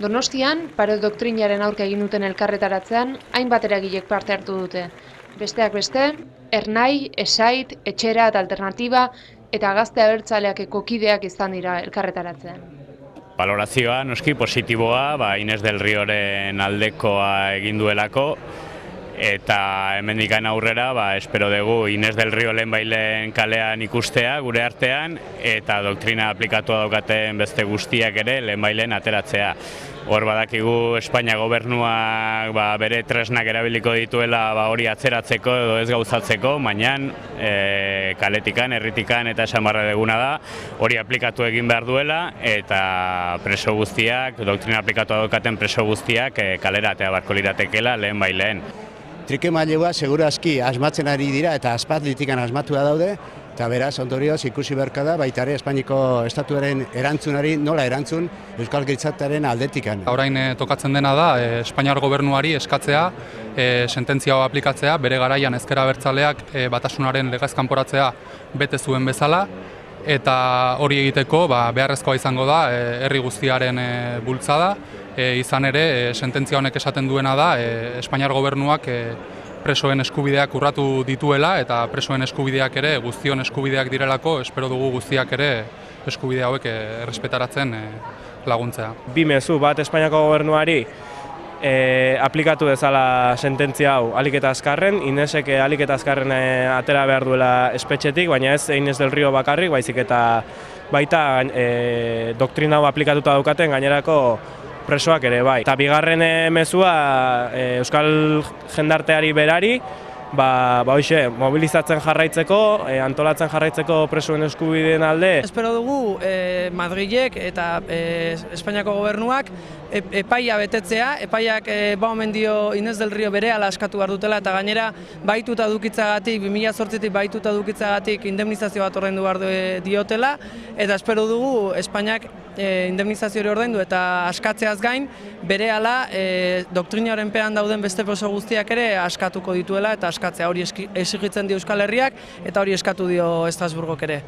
Donostian, pare doktrinaren aurka egin duten elkarretaratzean, hainbat eragilek parte hartu dute. Besteak beste, Ernai, Esait, Etxera eta Alternatiba eta Gazte Abertzaleakeko kideak izan dira elkarretaratzean. Balorazioa noski positiboa, Inés del Rioren aldekoa egin duelako, eta hemendikan aurrera espero dugu Inés del Rio lehenbailen kalean ikustea gure artean, eta doktrina aplikatua daukaten beste guztiak ere lehenbailen ateratzea. Hor badakigu Espainia gobernuak bere tresnak erabiliko dituela hori atzeratzeko edo ez gauzatzeko, baina kaletikan, herritikan eta esan barra duguna da, hori aplikatu egin behar duela eta preso guztiak, doktrina aplikatua daukaten preso guztiak kalera atea barko liratekela lehenbailen. Trikemaileua segurazki asmatzen ari dira eta aspalditikan asmatua daude, eta beraz, ondorioz ikusi beharko da baita ere Espainiako estatuaren erantzunari nola erantzun Euskal Gizartearen aldetikan. Orain tokatzen dena da Espainiar gobernuari eskatzea, sententzia hau aplikatzea, bere garaian ezker abertzaleak batasunaren legez kanporatzea bete zuen bezala, eta hori egiteko beharrezkoa izango da herri guztiaren bultzada. Izan ere, sententzia honek esaten duena da, Espainiar gobernuak presoen eskubideak urratu dituela, eta presoen eskubideak ere guztion eskubideak direlako, espero dugu guztiak ere eskubide hauek errespetaratzen laguntzea. Bi mezu bat Espainiako gobernuari aplikatu dezala sententzia hau ahalik eta azkarren, Inesek ahalik eta azkarren atera behar duela espetxetik, baina ez Inés del Rio bakarrik, baizik eta baita doktrina hau aplikatuta daukaten gainerako presoak ere bai. Eta bigarren mezua Euskal jendarteari berari, hoxe, mobilizatzen jarraitzeko, antolatzen jarraitzeko presoen eskubideen alde. Espero dugu Madrilek eta Espainiako gobernuak epaia betetzea, epaiak omen dio Inés del Rio berehala askatu behar dutela, eta gainera bahituta edukitzagatik, 2008tik bahituta edukitzagatik indemnizazio bat ordaindu behar diotela, eta espero dugu Espainiak indemnizazio hori ordaindu eta askatzeaz gain, berehala doktrinaren pean dauden beste preso guztiak ere askatuko dituela, eta askatzea hori exigitzen dio Euskal Herriak, eta hori eskatu dio Estrasburgok ere.